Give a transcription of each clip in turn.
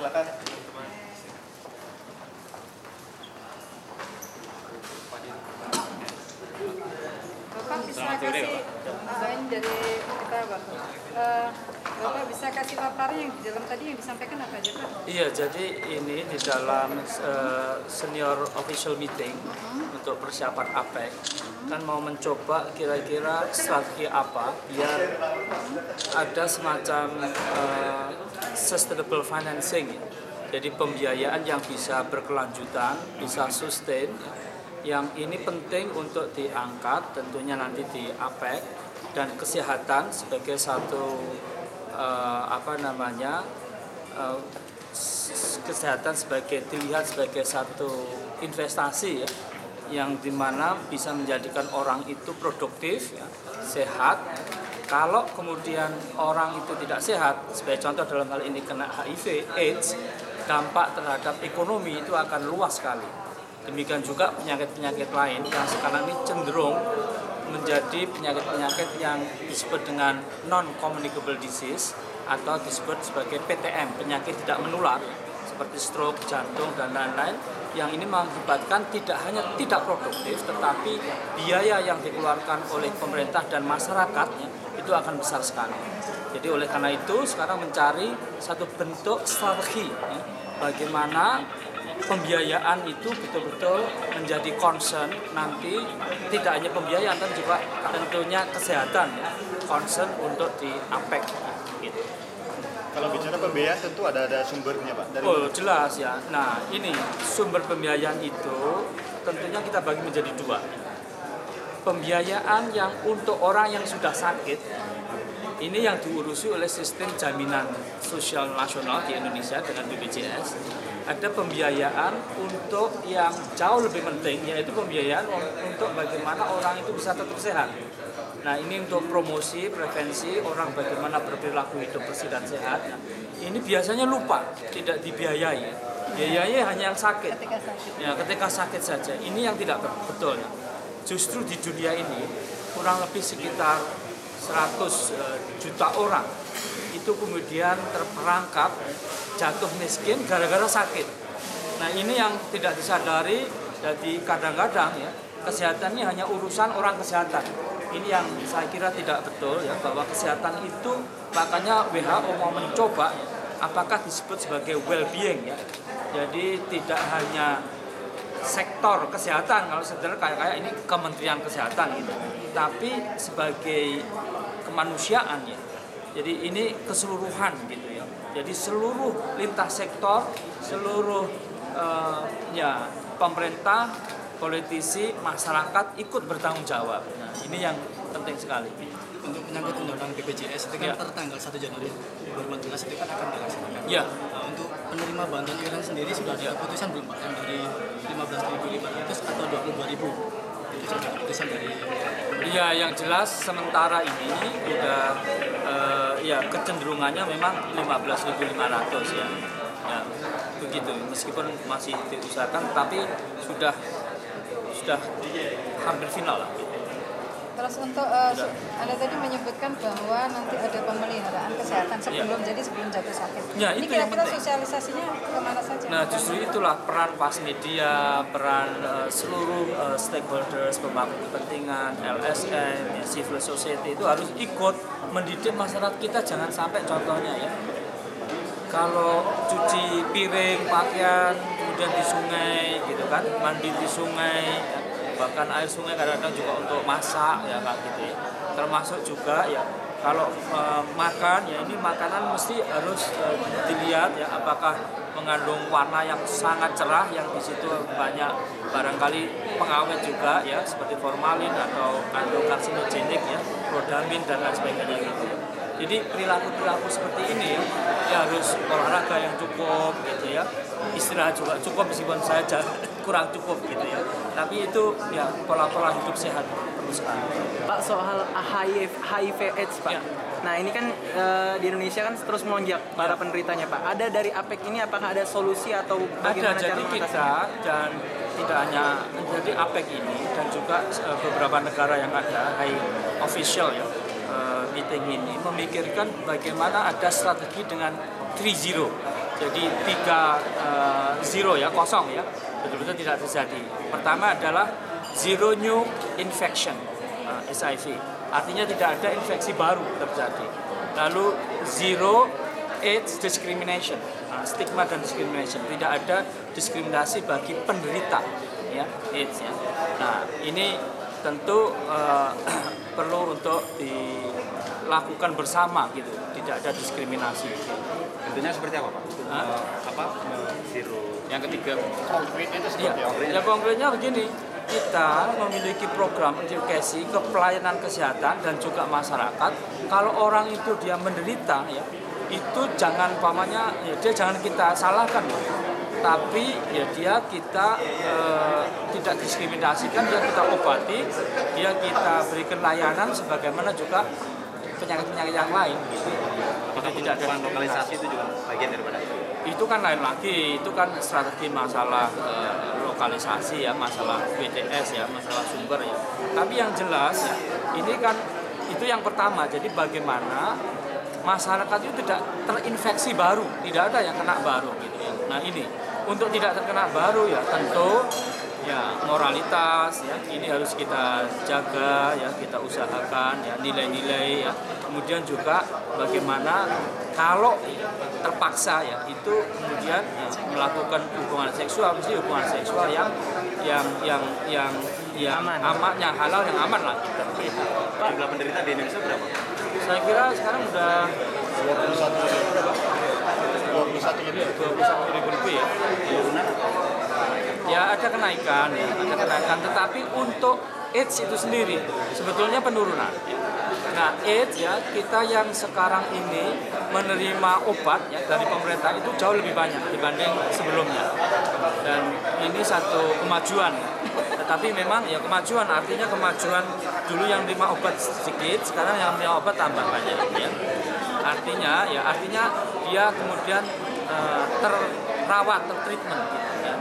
silakan. Bapak bisa kasih bahan dari kita Bapak bisa kasih paparan yang di dalam tadi yang disampaikan apa aja Pak? Iya, jadi ini di dalam senior official meeting untuk persiapan APEC kan mau mencoba kira-kira strategi apa biar ada semacam sustainable financing ya. Jadi pembiayaan yang bisa berkelanjutan, bisa sustain. Yang ini penting untuk diangkat tentunya nanti di APEC, dan kesehatan sebagai satu kesehatan dilihat sebagai satu investasi ya, yang dimana bisa menjadikan orang itu produktif ya, sehat. Kalau kemudian orang itu tidak sehat, sebagai contoh dalam hal ini kena HIV, AIDS, dampak terhadap ekonomi itu akan luas sekali. Demikian juga penyakit-penyakit lain yang sekarang ini cenderung menjadi penyakit-penyakit yang disebut dengan non-communicable disease atau disebut sebagai PTM, penyakit tidak menular, seperti stroke, jantung, dan lain-lain, yang ini mengakibatkan tidak hanya tidak produktif, tetapi biaya yang dikeluarkan oleh pemerintah dan masyarakatnya itu akan besar sekali. Jadi oleh karena itu sekarang mencari satu bentuk strategi ya, bagaimana pembiayaan itu betul-betul menjadi concern nanti, tidak hanya pembiayaan tapi juga tentunya kesehatan ya, concern untuk di APEC gitu. Kalau bicara pembiayaan tentu ada sumbernya Pak. Jelas ya. Nah ini sumber pembiayaan itu tentunya kita bagi menjadi dua. Pembiayaan yang untuk orang yang sudah sakit, ini yang diurusi oleh sistem jaminan sosial nasional di Indonesia dengan BPJS. Ada pembiayaan untuk yang jauh lebih penting, yaitu pembiayaan untuk bagaimana orang itu bisa tetap sehat. Nah ini untuk promosi, prevensi orang bagaimana berperilaku hidup bersih dan sehat. Nah, ini biasanya lupa, tidak dibiayai. Biayanya hanya yang sakit. Ya, ketika sakit saja. Ini yang tidak betul. Justru di dunia ini kurang lebih sekitar 100 juta orang itu kemudian terperangkap jatuh miskin gara-gara sakit. Nah ini yang tidak disadari, jadi kadang-kadang ya kesehatan ini hanya urusan orang kesehatan. Ini yang saya kira tidak betul ya, bahwa kesehatan itu makanya WHO mau mencoba apakah disebut sebagai well-being ya. Jadi tidak hanya sektor kesehatan, kalau sederhana kayak ini Kementerian Kesehatan gitu, tapi sebagai kemanusiaan ya. Jadi ini keseluruhan gitu ya. Jadi seluruh lintas sektor, seluruh pemerintah, politisi, masyarakat ikut bertanggung jawab. Nah, ini yang penting sekali. Untuk menyangkut undang-undang BPJS itu kan tertanggal 1 Januari 2014 itu kan akan dilaksanakan. Ya. Nah, untuk penerima bantuan iuran sendiri sudah ada keputusan belum Pak? Yang dari 15.500 atau 22.000? Itu sudah keputusan dari. Iya, yang jelas sementara ini udah kecenderungannya memang 15.500 ya. Ya, begitu. Meskipun masih diusahakan, tapi sudah hampir final lah. Terus untuk Anda tadi menyebutkan bahwa nanti ada pemeliharaan kesehatan sebelum jatuh sakit. Ya, ini kira-kira sosialisasinya kemana saja? Nah justru itulah peran pas media, peran seluruh stakeholders, pemangku kepentingan, LSM, ya, civil society itu harus ikut mendidik masyarakat kita. Jangan sampai contohnya ya, kalau cuci piring, pakaian, kemudian di sungai gitu kan, mandi di sungai ya, bahkan air sungai kadang-kadang juga untuk masak ya kayak gitu ya. Termasuk juga ya kalau makan ya, ini makanan mesti harus dilihat ya apakah mengandung warna yang sangat cerah, yang di situ banyak barangkali pengawet juga ya seperti formalin atau kandung karsinogenik ya, rodamin dan lain sebagainya gitu. Jadi perilaku seperti ini ya harus olahraga yang cukup gitu ya, istirahat juga cukup meskipun saya kurang cukup gitu ya. Tapi itu ya pola-pola hidup sehat perlu sekali. Pak, soal HIV AIDS Pak. Ya. Nah ini kan di Indonesia kan terus melonjak para penderitanya Pak. Ada dari APEC ini apakah ada solusi atau bagaimana cara mengatasi? Kita dan tidak hanya menjadi APEC ini dan juga beberapa negara yang ada high official ya meeting ini memikirkan bagaimana ada strategi dengan 3-0. Jadi 0 ya, kosong ya, betul-betul tidak terjadi. Pertama adalah zero new infection HIV, artinya tidak ada infeksi baru terjadi. Lalu zero AIDS discrimination, stigma dan discrimination, tidak ada diskriminasi bagi penderita ya AIDS ya. Nah ini tentu perlu untuk dilakukan bersama gitu, tidak ada diskriminasi. Tentunya seperti apa Pak? Zero. Yang ketiga Konkretnya itu seperti apa? Ya konkretnya begini, kita memiliki program edukasi ke pelayanan kesehatan dan juga masyarakat. Kalau orang itu dia menderita ya, itu jangan pamannya ya, dia jangan kita salahkan, tapi ya kita tidak diskriminasikan, dia kita obati, dia kita berikan layanan sebagaimana juga penyakit-penyakit yang lain. Apakah Tidak ada lokalisasi itu juga bagian daripada itu kan lain lagi, itu kan strategi masalah lokalisasi ya, masalah BTS ya, masalah sumber ya. Tapi yang jelas ya, ini kan itu yang pertama. Jadi bagaimana masyarakat itu tidak terinfeksi baru, tidak ada yang kena baru gitu ya. Nah ini untuk tidak terkena baru ya tentu ya moralitas ya ini harus kita jaga ya, kita usahakan ya, nilai-nilai ya. Kemudian juga bagaimana kalau terpaksa ya itu kemudian ya, melakukan hubungan seksual, mesti hubungan seksual yang aman, yang halal, yang aman lah. jumlah penderita di Indonesia berapa? Saya kira sekarang udah 21 ribu lebih ya. Ya ada kenaikan, tetapi untuk AIDS itu sendiri sebetulnya penurunan. Nah AIDS ya, kita yang sekarang ini menerima obat ya dari pemerintah itu jauh lebih banyak dibanding sebelumnya. Dan ini satu kemajuan. Tetapi memang ya kemajuan, artinya kemajuan dulu yang terima obat sedikit, sekarang yang terima obat tambah banyak ya. Artinya dia kemudian terawat, tertreatment gitu ya.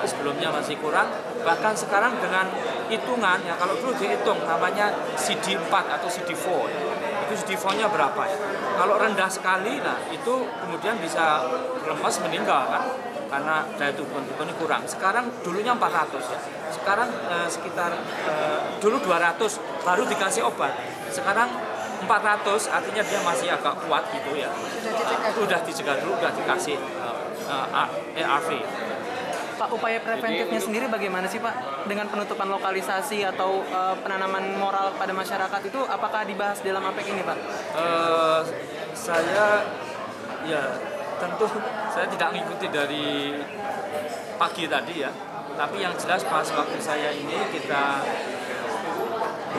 Sebelumnya masih kurang, bahkan sekarang dengan hitungan ya, kalau dulu dihitung namanya CD4 atau CD4 ya. Itu CD4-nya berapa ya? Kalau rendah sekali, nah itu kemudian bisa lemas, meninggal kan, karena daya tubuhnya kurang. Sekarang dulunya 400 ya, sekarang sekitar dulu 200 baru dikasih obat, sekarang 400 artinya dia masih agak kuat gitu ya. Sudah dicegah dulu, sudah dikasih ARV. Pak, upaya preventifnya sendiri bagaimana sih Pak? Dengan penutupan lokalisasi atau penanaman moral pada masyarakat itu apakah dibahas dalam APEC ini Pak? Saya ya tentu saya tidak mengikuti dari pagi tadi ya. Tapi yang jelas pas waktu saya ini kita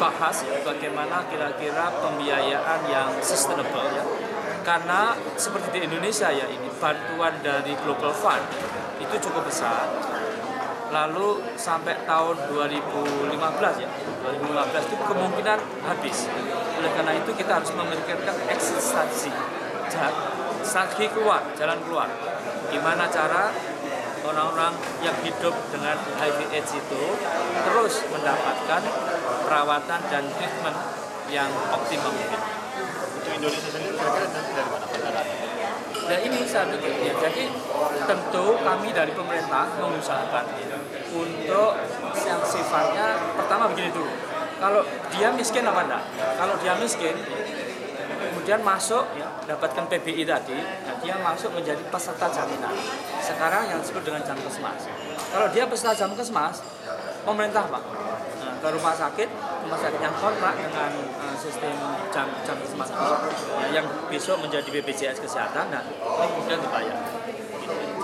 bahas ya, bagaimana kira-kira pembiayaan yang sustainable ya. Karena seperti di Indonesia ya, ini bantuan dari Global Fund itu cukup besar. Lalu sampai tahun 2015 ya, 2015 itu kemungkinan habis. Oleh karena itu kita harus memikirkan exit strategi keluar, jalan keluar. Gimana cara orang-orang yang hidup dengan HIV/AIDS itu terus mendapatkan perawatan dan treatment yang optimum. Untuk Indonesia sendiri kira-kira nanti dari mana pendanaannya? Dan ini saya pikir ya, jadi tentu kami dari pemerintah mengusahakan ya, untuk yang sifatnya pertama begini dulu. Kalau dia miskin apa enggak? Kalau dia miskin, kemudian masuk ya, dapatkan PBI tadi, nah dia masuk menjadi peserta jaminan. Sekarang yang disebut dengan Jamkesmas. Kalau dia peserta Jamkesmas, pemerintah Pak, nah, ke rumah sakit yang kontrak dengan sistem Jamkesmas ya, yang besok menjadi BPJS Kesehatan, nah ini kemudian dibayar.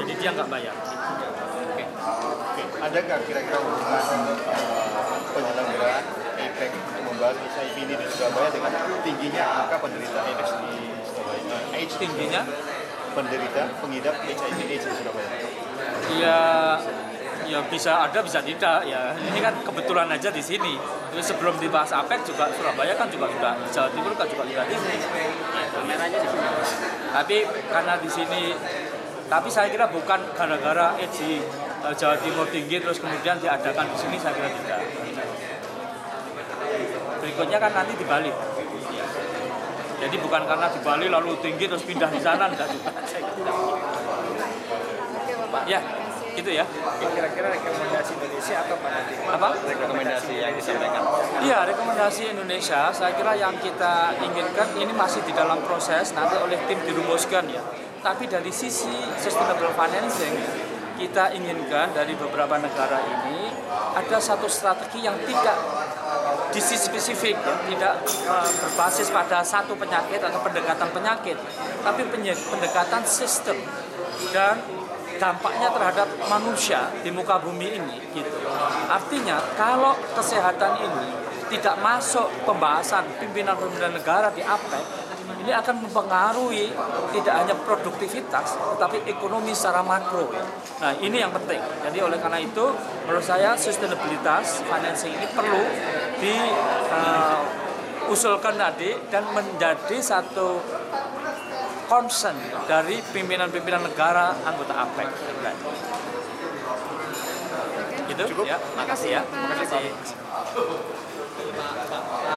Jadi dia nggak bayar. Oke. Adakah kira-kira hubungan penyelenggaraan APEC untuk membahas HIV ini di Surabaya dengan tingginya angka penderita AIDS di Surabaya? AIDS Tingginya penderita pengidap HIV/AIDS di Surabaya. Ya bisa ada, bisa tidak ya. Ini kan kebetulan aja di sini. Sebelum dibahas APEC juga Surabaya kan juga sudah, Jawa Timur kan juga sudah tinggi. Kameranya di sini. Tapi karena di sini, tapi saya kira bukan gara-gara AIDS di Jawa Timur tinggi terus kemudian diadakan di sini, saya kira tidak. Berikutnya kan nanti di Bali. Jadi bukan karena di Bali lalu tinggi terus pindah di sana, enggak juga. Saya kira. Oke Bapak. Ya, Terima kasih. itu ya. Kira-kira rekomendasi Indonesia apa Pak nanti? Apa? Rekomendasi yang disampaikan. Iya, rekomendasi Indonesia, saya kira yang kita inginkan ini masih di dalam proses, nanti oleh tim dirumuskan ya. Tapi dari sisi sustainable financing, kita inginkan dari beberapa negara ini ada satu strategi yang tidak disease spesifik, ya, tidak berbasis pada satu penyakit atau pendekatan penyakit, tapi pendekatan sistem dan dampaknya terhadap manusia di muka bumi ini gitu. Artinya kalau kesehatan ini tidak masuk pembahasan pimpinan-pimpinan negara di APEC, ini akan mempengaruhi tidak hanya produktivitas tetapi ekonomi secara makro. Nah, ini yang penting. Jadi oleh karena itu menurut saya sustainabilitas financing ini perlu diusulkan tadi dan menjadi satu concern dari pimpinan-pimpinan negara anggota APEC. Gitu ya. Makasih ya. Terima kasih.